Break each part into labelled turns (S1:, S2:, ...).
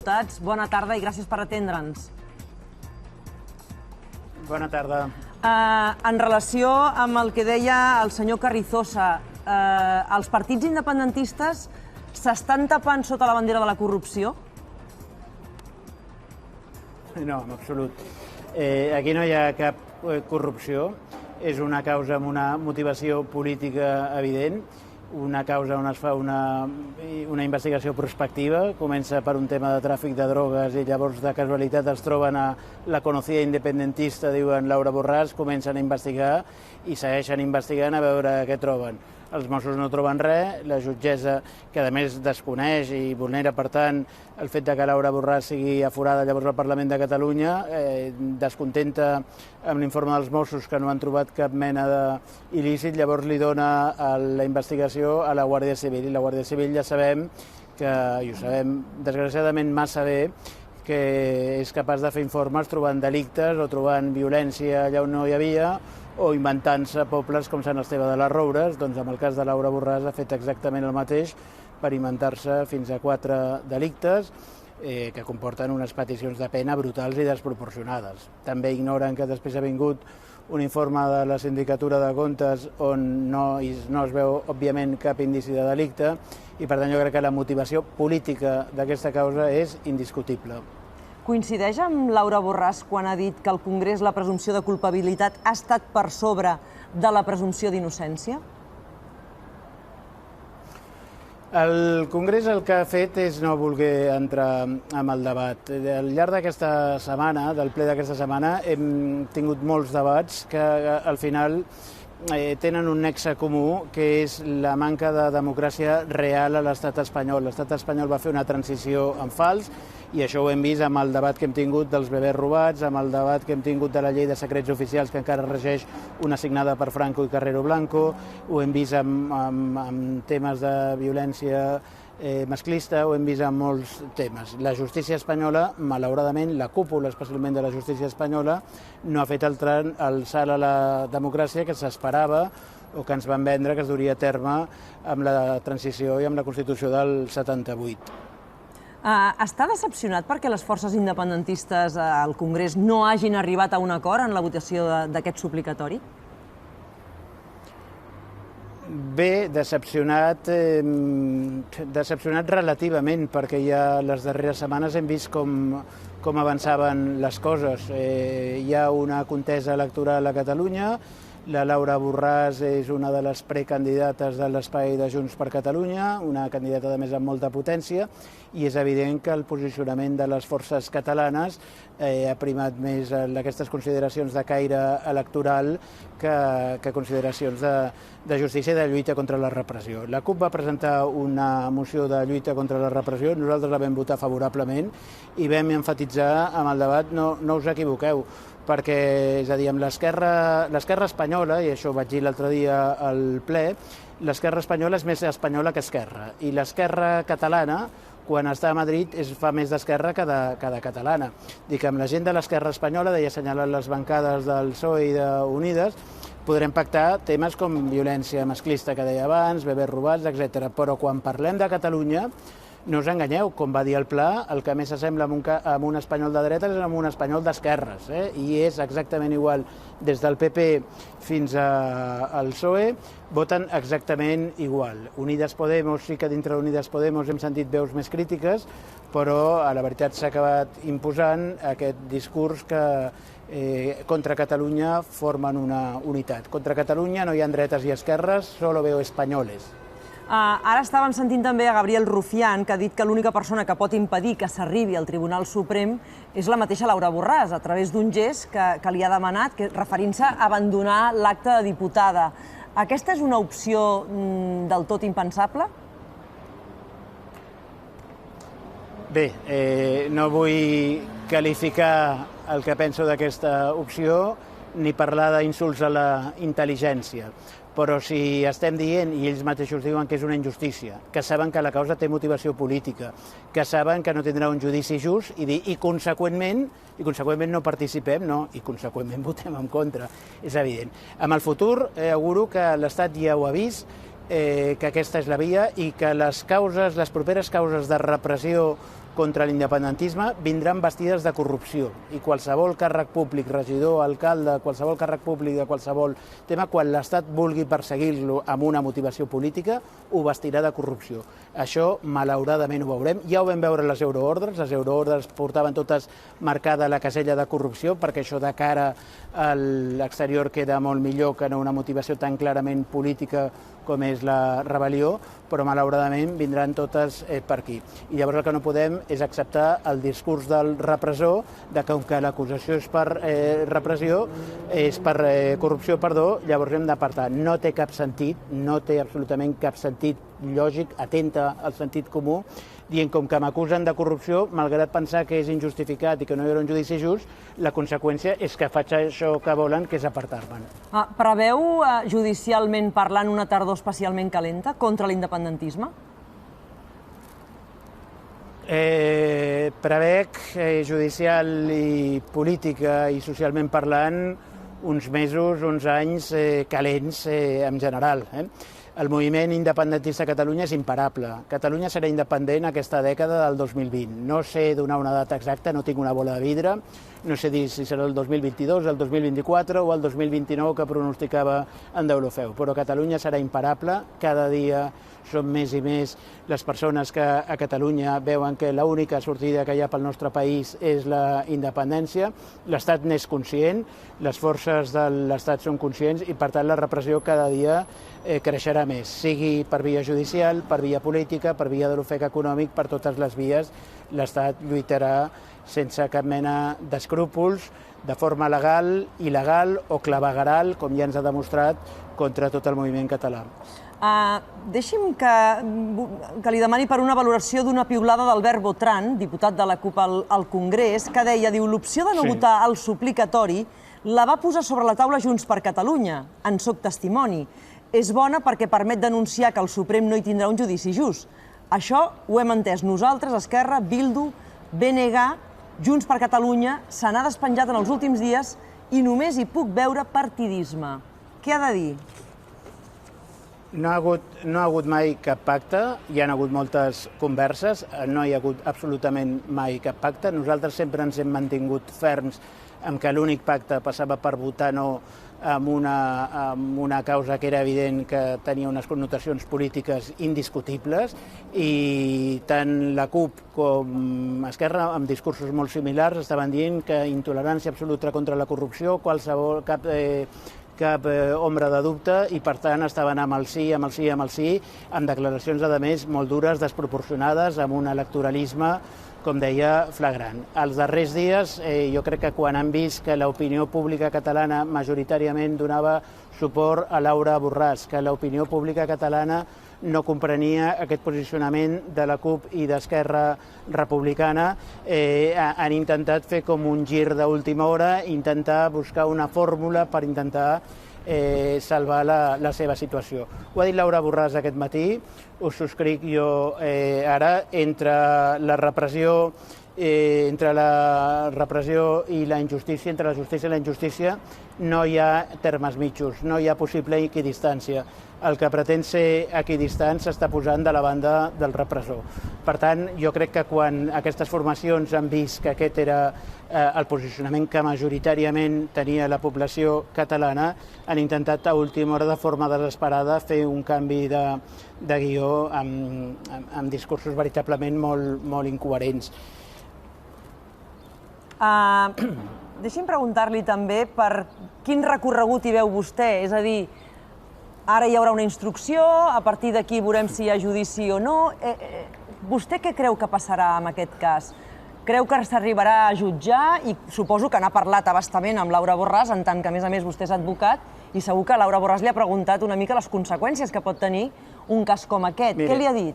S1: Diputats, bona tarda i gràcies per atendre'ns.
S2: Bona tarda.
S1: En relació amb el que deia el senyor Carrizosa, els partits independentistes s'estan tapant sota la bandera de la corrupció?
S2: No, en absolut. Aquí no hi ha cap corrupció. És una causa amb una motivació política evident, una causa on es fa una investigació prospectiva. Comença per un tema de tràfic de drogues i llavors de casualitat es troben a la conocida independentista, diuen Laura Borràs, comencen a investigar i segueixen investigant a veure què troben. Els Mossos no troben res, la jutgessa, que a més desconeix i vulnera, per tant, el fet que Laura Borràs sigui aforada llavors al Parlament de Catalunya, descontenta amb l'informe dels Mossos que no han trobat cap mena d'il·lícit, llavors li dona la investigació a la Guàrdia Civil. I la Guàrdia Civil ja sabem i ho sabem desgraciadament massa bé, que és capaç de fer informes trobant delictes o trobant violència allà on no hi havia, o inventant-se pobles com Sant Esteve de les Roures. Doncs en el cas de Laura Borràs ha fet exactament el mateix per inventar-se fins a 4 delictes que comporten unes peticions de pena brutals i desproporcionades. També ignoren que després ha vingut un informe de la Sindicatura de Comptes on no es veu, òbviament, cap indici de delicte i, per tant, jo crec que la motivació política d'aquesta causa és indiscutible.
S1: Coincideix amb Laura Borràs quan ha dit que al Congrés la presumpció de culpabilitat ha estat per sobre de la presumpció d'innocència?
S2: El Congrés el que ha fet és no voler entrar en el debat. Al llarg d'aquesta setmana, del ple d'aquesta setmana, hem tingut molts debats que al final tenen un nexe comú, que és la manca de democràcia real a l'estat espanyol. L'estat espanyol va fer una transició en fals i això ho hem vist amb el debat que hem tingut dels bebès robats, amb el debat que hem tingut de la llei de secrets oficials que encara regeix una signada per Franco i Carrero Blanco, ho hem vist amb temes de violència masclista, ho hem vist en molts temes. La justícia espanyola, malauradament, la cúpula especialment de la justícia espanyola, no ha fet el salt a la democràcia que s'esperava o que ens van vendre que es duria a terme amb la transició i amb la Constitució del 78.
S1: Està decepcionat perquè les forces independentistes al Congrés no hagin arribat a un acord en la votació d'aquest suplicatori?
S2: Bé, decepcionat relativament, perquè ja les darreres setmanes hem vist com avançaven les coses. Hi ha una contesa electoral a Catalunya, la Laura Borràs és una de les precandidates de l'espai de Junts per Catalunya, una candidata, a més, amb molta potència, i és evident que el posicionament de les forces catalanes ha primat més aquestes consideracions de caire electoral que consideracions de justícia i de lluita contra la repressió. La CUP va presentar una moció de lluita contra la repressió, nosaltres la vam votar favorablement i vam emfatitzar amb el debat, no us equivoqueu, perquè, és a dir, amb l'esquerra espanyola, i això ho vaig dir l'altre dia al ple, l'esquerra espanyola és més espanyola que esquerra, i l'esquerra catalana, quan està a Madrid, fa més d'esquerra que de catalana. Dic, amb la gent de l'esquerra espanyola, deia assenyalant les bancades del PSOE i d'Unides, podrem pactar temes com violència masclista, que deia abans, bebès robats, etc. Però quan parlem de Catalunya, no us enganyeu, com va dir el Pla, el que més s'assembla amb un espanyol de dretes és amb un espanyol d'esquerres, i és exactament igual. Des del PP fins al PSOE voten exactament igual. Unidas Podemos, sí que dintre d'Unidas Podemos hem sentit veus més crítiques, però a la veritat s'ha acabat imposant aquest discurs que contra Catalunya formen una unitat. Contra Catalunya no hi ha dretes i esquerres, solo veo españoles.
S1: Ara estàvem sentint també a Gabriel Rufián, que ha dit que l'única persona que pot impedir que s'arribi al Tribunal Suprem és la mateixa Laura Borràs, a través d'un gest que li ha demanat, referint-se a abandonar l'acte de diputada. Aquesta és una opció del tot impensable?
S2: Bé, no vull qualificar el que penso d'aquesta opció ni parlar d'insults a la intel·ligència. Però si estem dient, i ells mateixos diuen que és una injustícia, que saben que la causa té motivació política, que saben que no tindrà un judici just i conseqüentment no participem, no, i conseqüentment votem en contra, és evident. En el futur, auguro que l'Estat ja ho ha vist, que aquesta és la via i que les properes causes de repressió contra l'independentisme vindran vestides de corrupció i qualsevol càrrec públic, regidor, alcalde, qualsevol càrrec públic de qualsevol tema, quan l'Estat vulgui perseguir-lo amb una motivació política, ho vestirà de corrupció. Això, malauradament, ho veurem. Ja ho vam veure les euroordres. Les euroordres portaven totes marcada la casella de corrupció, perquè això de cara a l'exterior queda molt millor que no una motivació tan clarament política com és la rebel·lió, però malauradament vindran totes per aquí. I llavors el que no podem és acceptar el discurs del repressor de que, com que l'acusació és per repressió, és per corrupció, llavors hem d'apartar. No té cap sentit, no té absolutament cap sentit lògic, atenta al sentit comú, dient com que m'acusen de corrupció, malgrat pensar que és injustificat i que no hi haurà un judici just, la conseqüència és que faig això que volen, que és apartar-me'n.
S1: Preveu, judicialment parlant, una tardor especialment calenta contra l'independentisme?
S2: Prevec, judicial i política i socialment parlant, uns mesos, uns anys calents en general. El moviment independentista a Catalunya és imparable. Catalunya serà independent aquesta dècada del 2020. No sé donar una data exacta, no tinc una bola de vidre, no sé dir si serà el 2022, el 2024 o el 2029 que pronosticava en Deulofeu, però Catalunya serà imparable. Cada dia són més i més les persones que a Catalunya veuen que l'única sortida que hi ha pel nostre país és la independència. L'Estat n'és conscient, les forces de l'Estat són conscients i, per tant, la repressió cada dia creixerà més, sigui per via judicial, per via política, per via de l'ofec econòmic, per totes les vies. L'Estat lluitarà sense cap mena d'escrúpols, de forma legal, il·legal o clavegueral, com ja ens ha demostrat, contra tot el moviment català.
S1: Deixi'm que li demani per una valoració d'una piulada d'Albert Botran, diputat de la CUP al Congrés, que deia, l'opció de no votar el suplicatori la va posar sobre la taula Junts per Catalunya. En soc testimoni. És bona perquè permet denunciar que el Suprem no hi tindrà un judici just. Això ho hem entès nosaltres, Esquerra, Bildu, BNG, Junts per Catalunya, se n'ha despenjat en els últims dies i només hi puc veure partidisme. Què ha de dir?
S2: No ha hagut mai cap pacte, hi ha hagut moltes converses, no hi ha hagut absolutament mai cap pacte. Nosaltres sempre ens hem mantingut ferms en què l'únic pacte passava per votar no amb una causa que era evident que tenia unes connotacions polítiques indiscutibles, i tant la CUP com Esquerra, amb discursos molt similars, estaven dient que intolerància absoluta contra la corrupció, cap ombra de dubte, i per tant estaven amb el sí, amb el sí, amb el sí, amb declaracions, a més, molt dures, desproporcionades, amb un electoralisme, com deia, flagrant. Els darrers dies, jo crec que quan han vist que l'opinió pública catalana majoritàriament donava suport a Laura Borràs, que l'opinió pública catalana no comprenia aquest posicionament de la CUP i d'Esquerra Republicana, han intentat fer com un gir d'última hora, intentar buscar una fórmula per intentar salvar la seva situació. Ho ha dit Laura Borràs aquest matí, ho subscric jo ara, entre la repressió i la injustícia, entre la justícia i la injustícia, no hi ha termes mitjos, no hi ha possible equidistància. El que pretén ser equidistant s'està posant de la banda del repressor. Per tant, jo crec que quan aquestes formacions han vist que aquest era el posicionament que majoritàriament tenia la població catalana, han intentat a última hora, de forma desesperada, fer un canvi de guió amb discursos veritablement molt incoherents.
S1: Deixi'm preguntar-li també per quin recorregut hi veu vostè, és a dir, ara hi haurà una instrucció, a partir d'aquí veurem si hi ha judici o no. Vostè què creu que passarà en aquest cas? Creu que s'arribarà a jutjar? I suposo que n'ha parlat a bastament amb Laura Borràs, en tant que, a més, vostè és advocat, i segur que Laura Borràs li ha preguntat una mica les conseqüències que pot tenir un cas com aquest. Què li ha dit?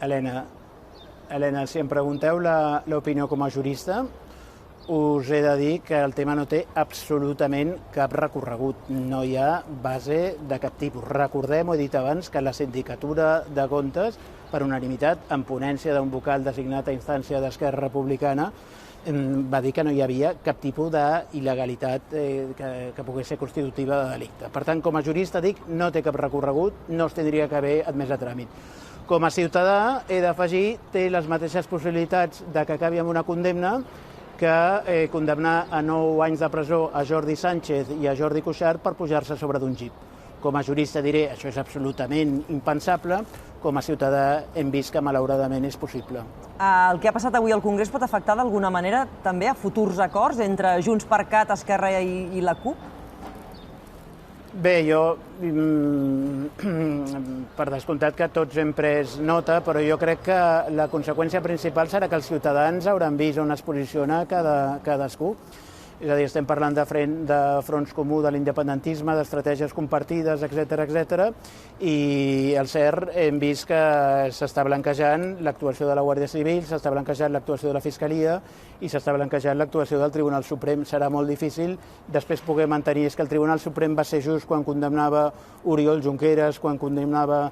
S2: Helena, si em pregunteu l'opinió com a jurista, us he de dir que el tema no té absolutament cap recorregut. No hi ha base de cap tipus. Recordem, ho he dit abans, que la Sindicatura de Comptes, per unanimitat, en ponència d'un vocal designat a instància d'Esquerra Republicana, va dir que no hi havia cap tipus d'il·legalitat que pogués ser constitutiva de delicte. Per tant, com a jurista dic, no té cap recorregut, no es tindria que haver admès a tràmit. Com a ciutadà, he d'afegir, té les mateixes possibilitats de que acabi amb una condemna que condemnar a 9 anys de presó a Jordi Sánchez i a Jordi Cuixart per pujar-se sobre d'un jeep. Com a jurista diré, això és absolutament impensable. Com a ciutadà hem vist que malauradament és possible.
S1: El que ha passat avui al Congrés pot afectar d'alguna manera també a futurs acords entre JxCat, Esquerra i la CUP?
S2: Bé, jo, per descomptat que tots hem pres nota, però jo crec que la conseqüència principal serà que els ciutadans hauran vist on es posiciona cadascú. És a dir, estem parlant de fronts comú, de l'independentisme, d'estratègies compartides, etc. I el cert, hem vist que s'està blanquejant l'actuació de la Guàrdia Civil, s'està blanquejant l'actuació de la Fiscalia i s'està blanquejant l'actuació del Tribunal Suprem. Serà molt difícil després poder mantenir que el Tribunal Suprem va ser just quan condemnava Oriol Junqueras, quan condemnava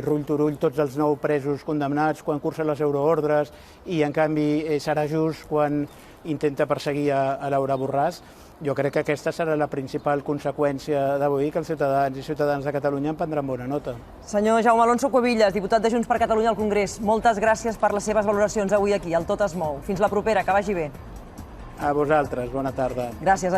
S2: Rull Turull, tots els 9 presos condemnats, quan cursa les euroordres, i en canvi serà just quan intenta perseguir a Laura Borràs. Jo crec que aquesta serà la principal conseqüència d'avui, que els ciutadans i ciutadanes de Catalunya en prendran bona nota.
S1: Senyor Jaume Alonso Cuevillas, diputat de Junts per Catalunya al Congrés, moltes gràcies per les seves valoracions avui aquí, al Tot es mou. Fins la propera, que vagi bé.
S2: A vosaltres, bona tarda.
S1: Gràcies.